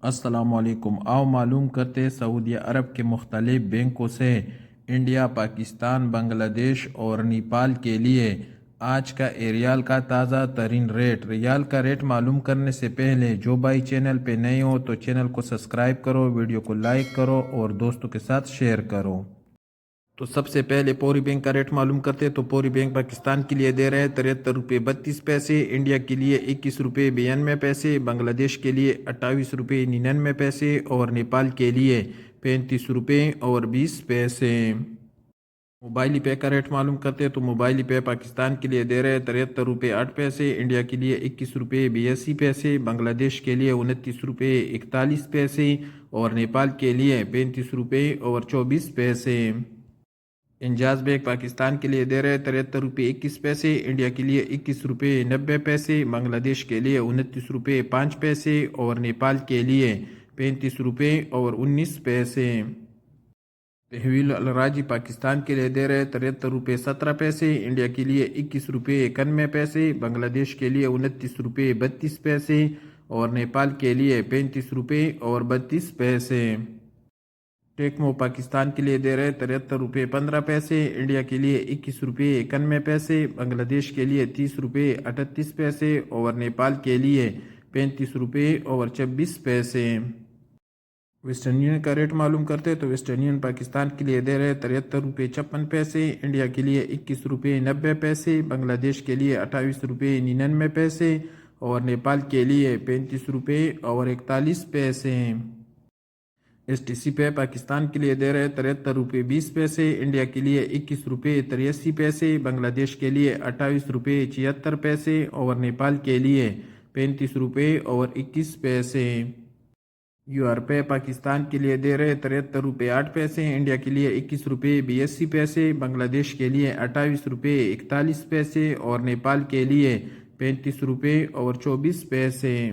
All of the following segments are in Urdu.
السلام علیکم۔ آؤ معلوم کرتے سعودی عرب کے مختلف بینکوں سے انڈیا، پاکستان، بنگلہ دیش اور نیپال کے لیے آج کا ریال کا تازہ ترین ریٹ۔ ریال کا ریٹ معلوم کرنے سے پہلے جو بھائی چینل پہ نئے ہو تو چینل کو سبسکرائب کرو، ویڈیو کو لائک کرو اور دوستوں کے ساتھ شیئر کرو۔ تو سب سے پہلے پوری بینک کا ریٹ معلوم کرتے تو پوری بینک پاکستان کے لیے دے رہے 73 روپے 32 پیسے، انڈیا کے لیے 21 روپے 92 پیسے، بنگلہ دیش کے لیے 28 روپے 99 پیسے اور نیپال کے لیے 35 روپے اور 20 پیسے۔ موبائل پے کا ریٹ معلوم کرتے تو موبائل پے پاکستان کے لیے دے رہے 73 روپے 8 پیسے، انڈیا کے لیے 21 روپے 82 پیسے، بنگلہ دیش کے لیے 29 روپے 41 پیسے اور نیپال کے لیے 35 روپے اور 24 پیسے۔ انجاز بینک پاکستان کے لیے دے رہے 73 روپے 21 پیسے، انڈیا کے لیے 21 روپے 90 پیسے، بنگلہ دیش کے لیے 29 روپے 5 پیسے اور نیپال کے لیے 35 روپے اور 19 پیسے۔ تحویل الراجی پاکستان کے لیے دے رہے 73 روپے 17 پیسے، انڈیا کے لیے 21 روپے 91 پیسے، بنگلہ دیش کے لیے 29 روپے 32 پیسے اور نیپال کے لیے 35 روپے اور 32 پیسے۔ ٹیکمو پاکستان کے لیے دے رہے 73 روپے 15 پیسے، انڈیا کے لیے 21 روپے 91 پیسے، بنگلہ دیش کے لیے 30 روپے 38 پیسے اور نیپال کے لیے 35 روپے اور 26 پیسے۔ ویسٹرن یونین کا ریٹ معلوم کرتے تو ویسٹرن یونین پاکستان کے لیے دے رہے 73 روپے 56 پیسے، انڈیا کے لیے 21 روپے 90 پیسے، بنگلہ دیش کے لیے 28 روپے 99 پیسے اور نیپال کے لیے 35 روپے اور 41 پیسے۔ ایس ٹی سی پے پاکستان کے لیے دے رہے 73 روپے 20 پیسے، انڈیا کے لیے 21 روپے 83 پیسے، بنگلہ دیش کے لیے 28 روپے 76 پیسے اور نیپال کے لیے 35 روپے اور 21 پیسے۔ یو آر پے پاکستان کے لیے دے رہے 73 روپے 8 پیسے، انڈیا کے لیے 21 روپے 82 پیسے، بنگلہ دیش کے لیے 28 روپے 41 پیسے اور نیپال کے لیے 35 روپے اور 24 پیسے۔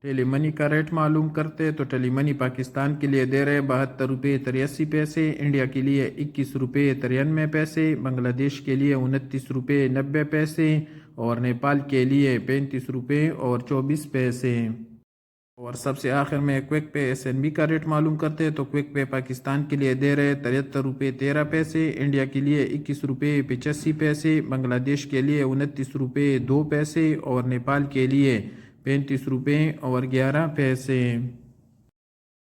ٹیلی منی کا ریٹ معلوم کرتے تو ٹیلی منی پاکستان کے لیے دے رہے 72 روپے 83 پیسے، انڈیا کے لیے 21 روپے 93 پیسے، بنگلہ دیش کے لیے 29 روپے 90 پیسے اور نیپال کے لیے 35 روپے اور 24 پیسے۔ اور سب سے آخر میں quick pay S N B کا ریٹ معلوم کرتے تو کوئک پے پاکستان کے لیے دے رہے 73 روپے 13 پیسے، انڈیا کے لیے 21 روپے 85 پیسے، بنگلہ دیش کے لیے 29 روپے 2 پیسے اور نیپال کے لیے 35 روپے اور 11 پیسے۔